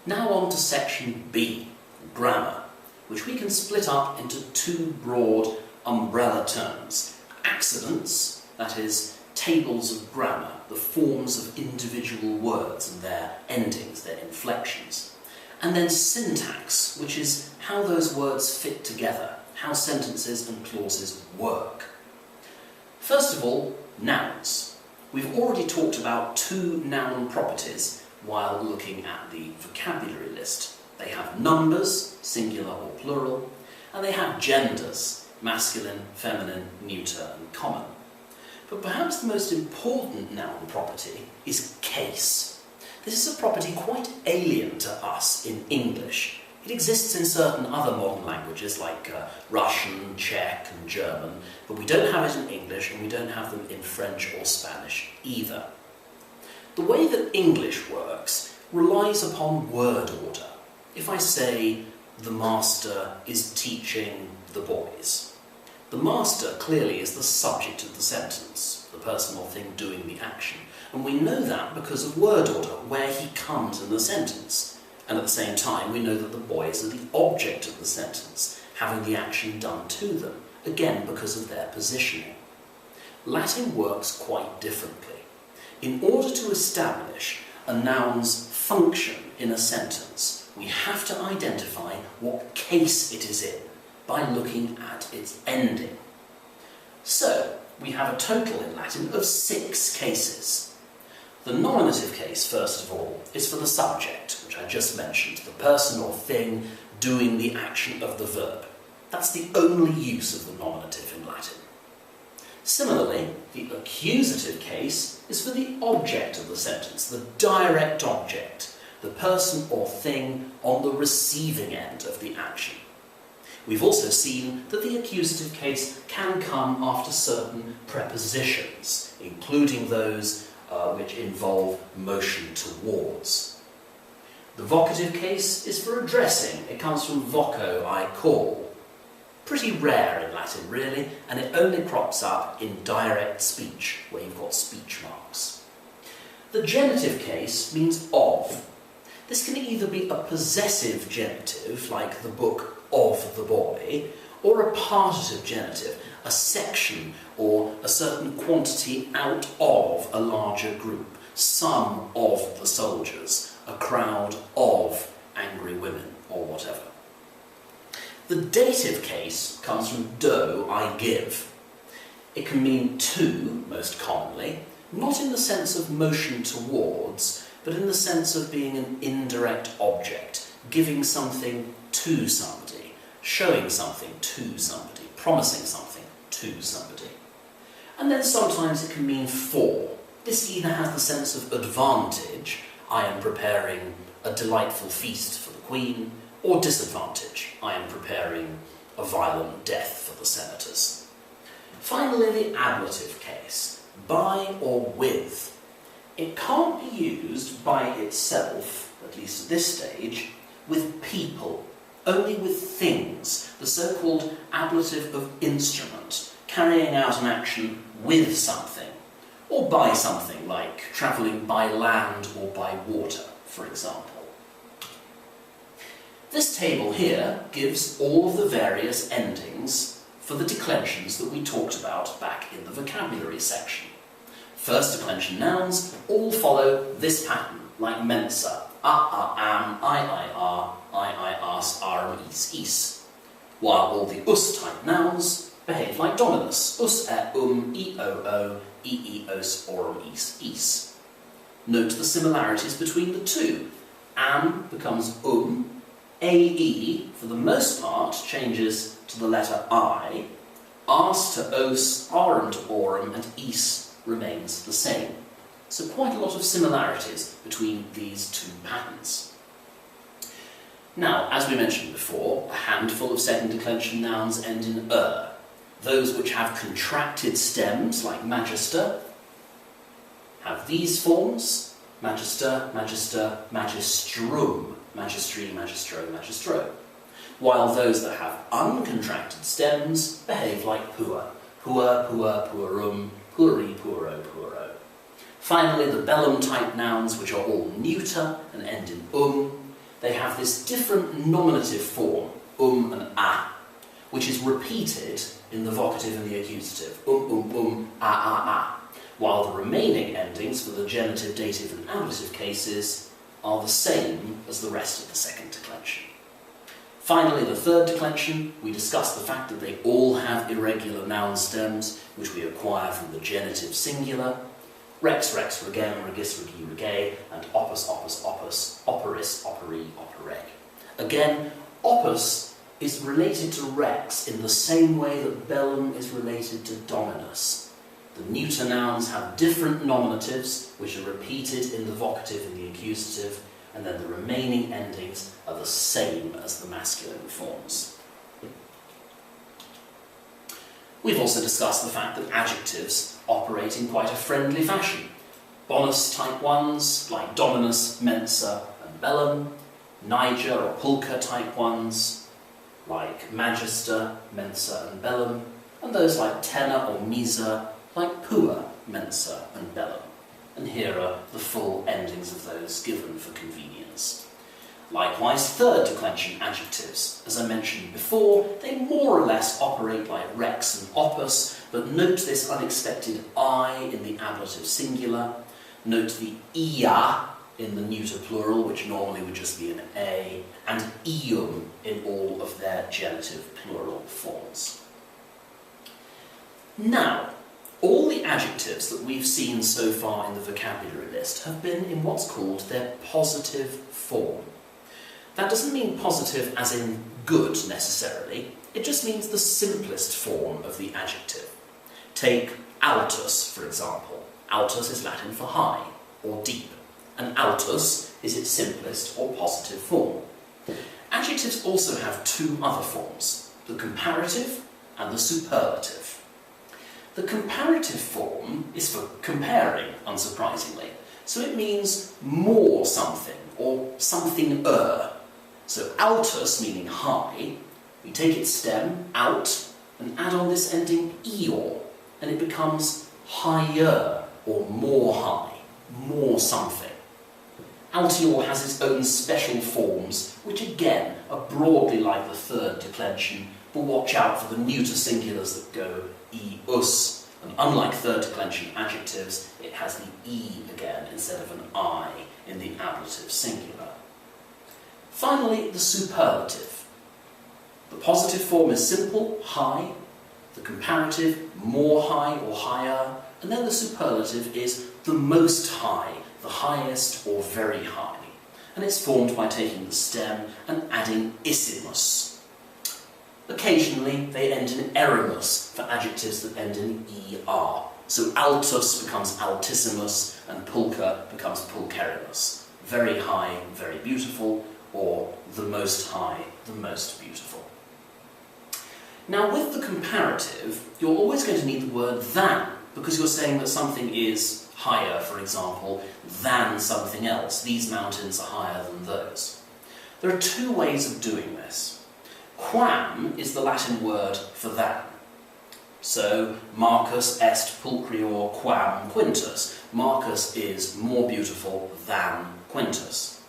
Now on to section B, grammar, which we can split up into two broad umbrella terms. Accidents, that is, tables of grammar, the forms of individual words and their endings, their inflections. And then syntax, which is how those words fit together, how sentences and clauses work. First of all, nouns. We've already talked about two noun properties while looking at the vocabulary list. They have numbers, singular or plural, and they have genders, masculine, feminine, neuter and common. But perhaps the most important noun property is case. This is a property quite alien to us in English. It exists in certain other modern languages like Russian, Czech and German, but we don't have it in English and we don't have them in French or Spanish either. The way that English works relies upon word order. If I say, the master is teaching the boys, the master clearly is the subject of the sentence, the person or thing doing the action. And we know that because of word order, where he comes in the sentence. And at the same time, we know that the boys are the object of the sentence, having the action done to them, again because of their positioning. Latin works quite differently. In order to establish a noun's function in a sentence, we have to identify what case it is in by looking at its ending. So, we have a total in Latin of 6 cases. The nominative case, first of all, is for the subject, which I just mentioned, the person or thing doing the action of the verb. That's the only use of the nominative in Latin. Similarly, the accusative case is for the object of the sentence, the direct object, the person or thing on the receiving end of the action. We've also seen that the accusative case can come after certain prepositions, including those which involve motion towards. The vocative case is for addressing. It comes from voco, I call. Pretty rare in Latin, really, and it only crops up in direct speech, where you've got speech marks. The genitive case means of. This can either be a possessive genitive, like the book of the boy, or a partitive genitive, a section or a certain quantity out of a larger group, some of the soldiers, a crowd of angry women, or whatever. The dative case comes from do, I give. It can mean to, most commonly, not in the sense of motion towards, but in the sense of being an indirect object, giving something to somebody, showing something to somebody, promising something to somebody. And then sometimes it can mean for. This either has the sense of advantage, I am preparing a delightful feast for the queen, or disadvantage, I am preparing a violent death for the senators. Finally, the ablative case, by or with. It can't be used by itself, at least at this stage, with people, only with things, the so-called ablative of instrument, carrying out an action with something, or by something, like travelling by land or by water, for example. This table here gives all of the various endings for the declensions that we talked about back in the vocabulary section. First declension nouns all follow this pattern, like mensa, am, I are, I as, arum, is, while all the us-type nouns behave like dominus, us, e-o-o, os, orum, is. Note the similarities between the two. Am becomes ae, for the most part, changes to the letter I, as to os, arum to aurum, and is remains the same. So quite a lot of similarities between these two patterns. Now, as we mentioned before, a handful of second declension nouns end in Those which have contracted stems, like magister, have these forms: magister, magister, magistrum, magistri, magistro, magistro. While those that have uncontracted stems behave like puer, puer, puer, puerum, pueri, puero, puero. Finally, the bellum-type nouns, which are all neuter and end in they have this different nominative form, and a, which is repeated in the vocative and the accusative, a, while the remaining endings for the genitive, dative and ablative cases are the same as the rest of the second declension. Finally, the third declension, we discussed the fact that they all have irregular noun stems, which we acquire from the genitive singular. Rex, rex, regem, regis, regi, regay, and opus, opus, opus, operis, operi, opereg. Again, opus is related to rex in the same way that bellum is related to dominus. The neuter nouns have different nominatives, which are repeated in the vocative and the accusative, and then the remaining endings are the same as the masculine forms. We've also discussed the fact that adjectives operate in quite a friendly fashion. Bonus type ones, like dominus, mensa and bellum, niger or pulcher type ones, like magister, mensa and bellum, and those like tenor or misa, like pua, mensa and bellum. And here are the full endings of those given for convenience. Likewise, third declension adjectives. As I mentioned before, they more or less operate like rex and opus, but note this unexpected I in the ablative singular, note the ia in the neuter plural, which normally would just be an a, and ium in all of their genitive plural forms. Now, all the adjectives that we've seen so far in the vocabulary list have been in what's called their positive form. That doesn't mean positive as in good necessarily, it just means the simplest form of the adjective. Take altus, for example. Altus is Latin for high or deep, and altus is its simplest or positive form. Adjectives also have two other forms, the comparative and the superlative. The comparative form is for comparing, unsurprisingly, so it means more something or something-er. So altus, meaning high, we take its stem, out, and add on this ending eor, and it becomes higher or more high, more something. Altior has its own special forms, which again are broadly like the third declension, but watch out for the neuter singulars that go e-us, and unlike third declension adjectives, it has the e again instead of an I in the ablative singular. Finally, the superlative. The positive form is simple, high, the comparative, more high or higher, and then the superlative is the most high, the highest or very high, and it's formed by taking the stem and adding issimus. Occasionally, they end in erimus for adjectives that end in er. So altus becomes altissimus, and pulcher becomes pulcherimus. Very high, very beautiful, or the most high, the most beautiful. Now, with the comparative, you're always going to need the word than, because you're saying that something is higher, for example, than something else. These mountains are higher than those. There are two ways of doing this. Quam is the Latin word for than. So, Marcus est pulchrior quam Quintus. Marcus is more beautiful than Quintus.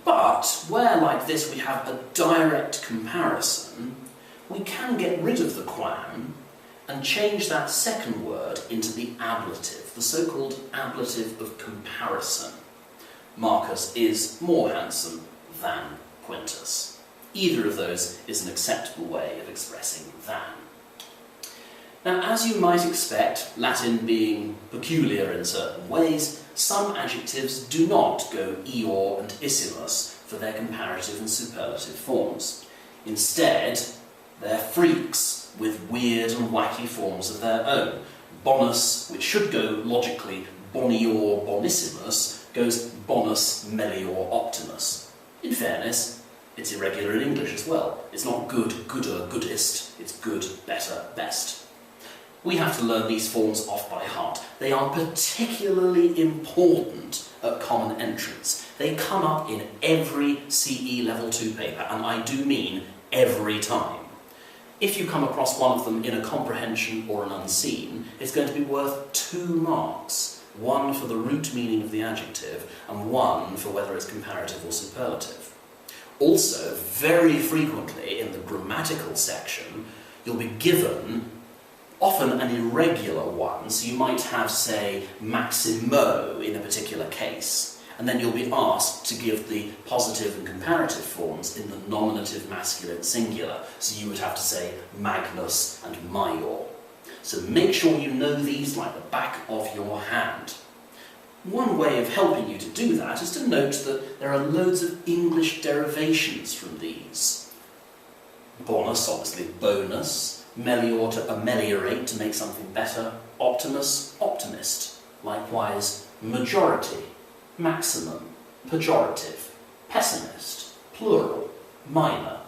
But where, like this, we have a direct comparison, we can get rid of the quam and change that second word into the ablative, the so-called ablative of comparison. Marcus is more handsome than Quintus. Either of those is an acceptable way of expressing than. Now, as you might expect, Latin being peculiar in certain ways, some adjectives do not go eor and issimus for their comparative and superlative forms. Instead, they're freaks with weird and wacky forms of their own. Bonus, which should go logically bonior bonissimus, goes bonus melior optimus. In fairness, it's irregular in English as well. It's not good, gooder, goodest. It's good, better, best. We have to learn these forms off by heart. They are particularly important at common entrance. They come up in every CE Level 2 paper, and I do mean every time. If you come across one of them in a comprehension or an unseen, it's going to be worth 2 marks. 1 for the root meaning of the adjective, and 1 for whether it's comparative or superlative. Also, very frequently in the grammatical section, you'll be given often an irregular one, so you might have, say, maximo in a particular case, and then you'll be asked to give the positive and comparative forms in the nominative masculine singular, so you would have to say magnus and maior. So make sure you know these like the back of your hand. One way of helping you to do that is to note that there are loads of English derivations from these. Bonus, obviously bonus. Melior, to ameliorate, to make something better. Optimus, optimist. Likewise, majority, maximum, pejorative, pessimist, plural, minor,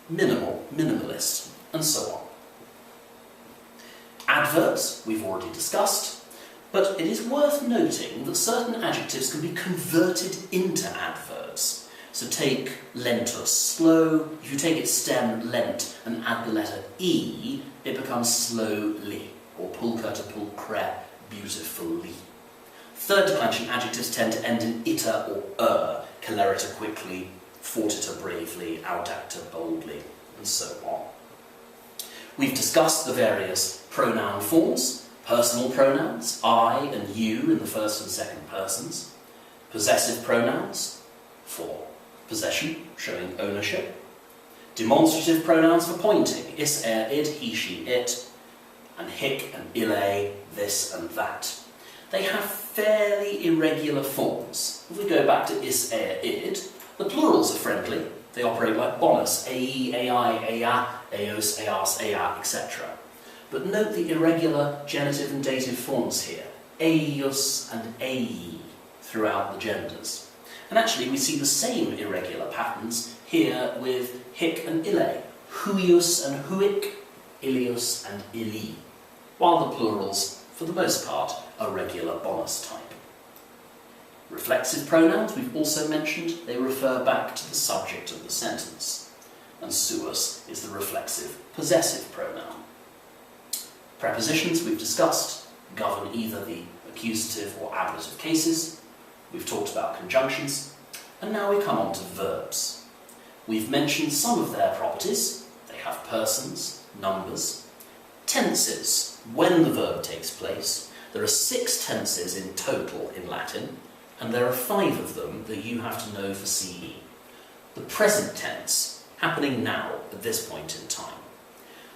minimal, minimalist, and so on. Adverbs, we've already discussed, but it is worth noting that certain adjectives can be converted into adverbs. So take lentus, slow. If you take its stem lent and add the letter e, it becomes slowly, or pulcher to pulcre, beautifully. Third declension adjectives tend to end in iter or celeriter quickly, fortiter bravely, audacta boldly, and so on. We've discussed the various pronoun forms, personal pronouns, I and you in the first and second persons, possessive pronouns for possession, showing ownership, demonstrative pronouns for pointing, is, id, he, she, it, and hic and ille, this and that. They have fairly irregular forms. If we go back to is, id, the plurals are friendly. They operate like bonus, ae, ai, ea, eos, eas, ea, etc. But note the irregular genitive and dative forms here, eius and ei, throughout the genders. And actually we see the same irregular patterns here with hic and ille, huius and huic, ilius and ili, while the plurals, for the most part, are regular bonus type. Reflexive pronouns, we've also mentioned, they refer back to the subject of the sentence. And suis is the reflexive possessive pronoun. Prepositions, we've discussed, govern either the accusative or ablative cases. We've talked about conjunctions. And now we come on to verbs. We've mentioned some of their properties. They have persons, numbers. Tenses, when the verb takes place. There are 6 tenses in total in Latin, and there are 5 of them that you have to know for CE. The present tense, happening now, at this point in time.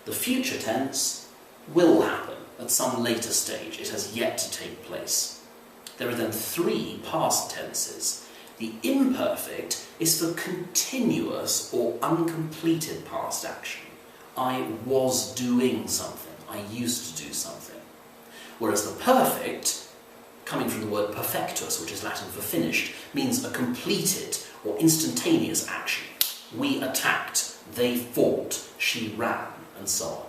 The future tense will happen at some later stage. It has yet to take place. There are then 3 past tenses. The imperfect is for continuous or uncompleted past action. I was doing something. I used to do something. Whereas the perfect, coming from the word perfectus, which is Latin for finished, means a completed or instantaneous action. We attacked, they fought, she ran, and so on.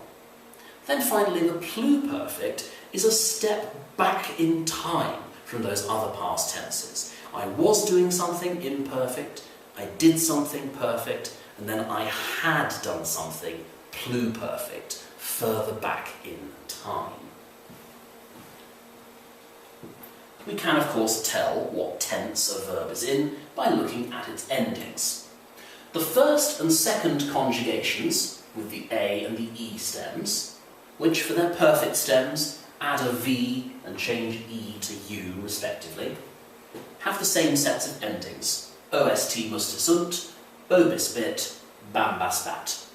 Then finally, the pluperfect is a step back in time from those other past tenses. I was doing something imperfect, I did something perfect, and then I had done something pluperfect, further back in time. We can, of course, tell what tense a verb is in by looking at its endings. The first and second conjugations, with the A and the E stems, which for their perfect stems add a V and change E to U, respectively, have the same sets of endings. Ost mustasunt, bobisbit, bambasbat.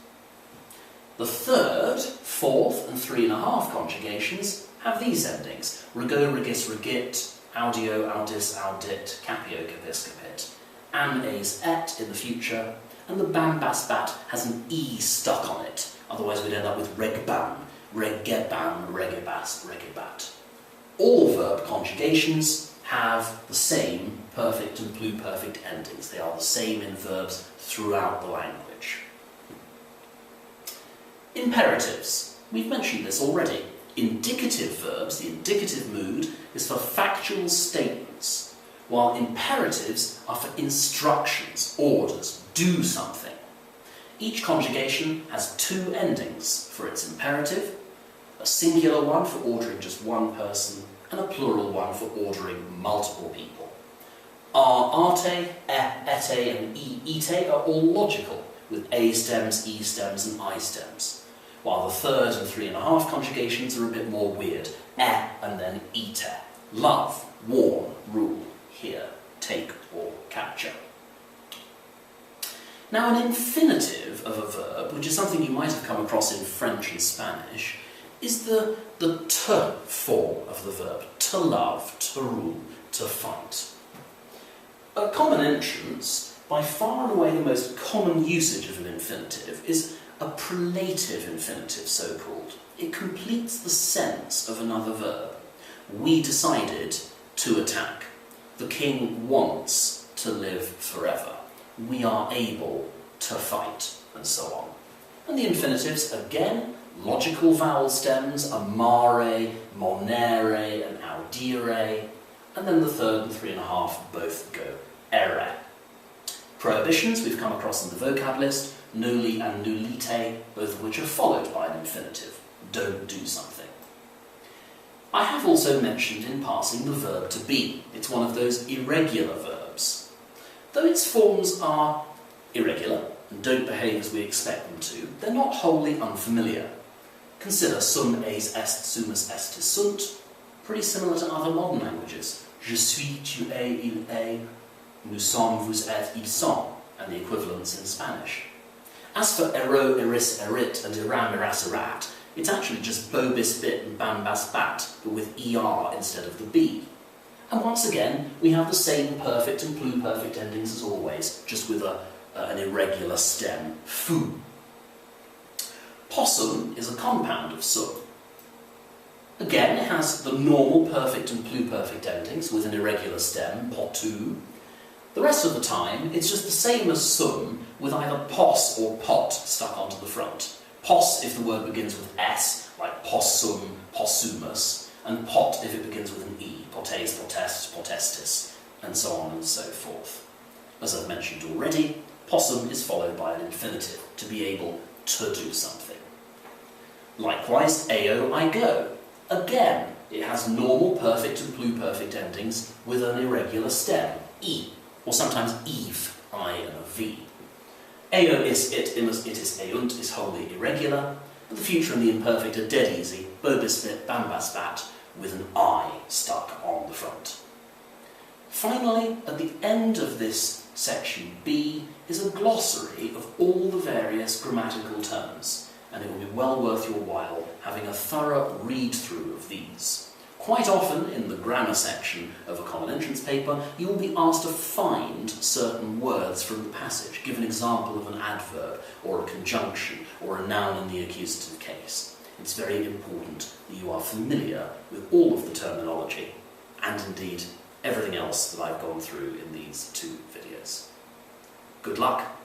The third, fourth, and 3.5 conjugations have these endings. Rego, regis, regit, audio, audis, audit, capio, capis, capit. Am, es, et in the future, and the bambasbat has an E stuck on it. Otherwise we'd end up with regbam, regebam, regebas, regebat. All verb conjugations have the same perfect and pluperfect endings. They are the same in verbs throughout the language. Imperatives. We've mentioned this already. Indicative verbs, the indicative mood, is for factual statements, while imperatives are for instructions, orders, do something. Each conjugation has 2 endings for its imperative, a singular one for ordering just one person, and a plural one for ordering multiple people. arte, ete, and ite are all logical, with a stems, e stems, and I stems, while the third and 3.5 conjugations are a bit more weird, and then ite. Love, warn, rule, hear, take, or capture. Now, an infinitive of a verb, which is something you might have come across in French and Spanish, is the te form of the verb. To love, to rule, to fight. A common entrance, by far and away the most common usage of an infinitive, is a prelative infinitive, so-called. It completes the sense of another verb. We decided to attack. The king wants to live forever. We are able to fight, and so on. And the infinitives, again, logical vowel stems, amare, monere, and audire, and then the third and 3.5 both go ere. Prohibitions we've come across in the vocab list, nulli and nullite, both of which are followed by an infinitive. Don't do something. I have also mentioned in passing the verb to be. It's one of those irregular verbs. Though its forms are irregular and don't behave as we expect them to, they're not wholly unfamiliar. Consider sum es est, sumus est sunt, pretty similar to other modern languages. Je suis, tu es, il est, nous sommes, vous êtes, ils sont, and the equivalents in Spanish. As for ero, eris, erit, and iram, iras, erat, it's actually just bo, bis, bit, and bam, bas, bat, but with er instead of the b. And once again, we have the same perfect and pluperfect endings as always, just with an irregular stem, foo. Possum is a compound of sum. Again, it has the normal perfect and pluperfect endings with an irregular stem, potu. The rest of the time, it's just the same as sum, with either pos or pot stuck onto the front. Pos if the word begins with s, like possum, possumus, and pot if it begins with an e, potes, potest, potestis, and so on and so forth. As I've mentioned already, possum is followed by an infinitive, to be able to do something. Likewise, ao, I go. Again, it has normal perfect and pluperfect endings with an irregular stem, e, or sometimes eve, I and a v. Ao is it, imus itis eunt is wholly irregular, but the future and the imperfect are dead easy, bobis bit, bambas bat, with an I stuck on the front. Finally, at the end of this section B is a glossary of all the various grammatical terms, and it will be well worth your while having a thorough read-through of these. Quite often, in the grammar section of a common entrance paper, you will be asked to find certain words from the passage, give an example of an adverb, or a conjunction, or a noun in the accusative case. It's very important that you are familiar with all of the terminology, and indeed everything else that I've gone through in these 2 videos. Good luck!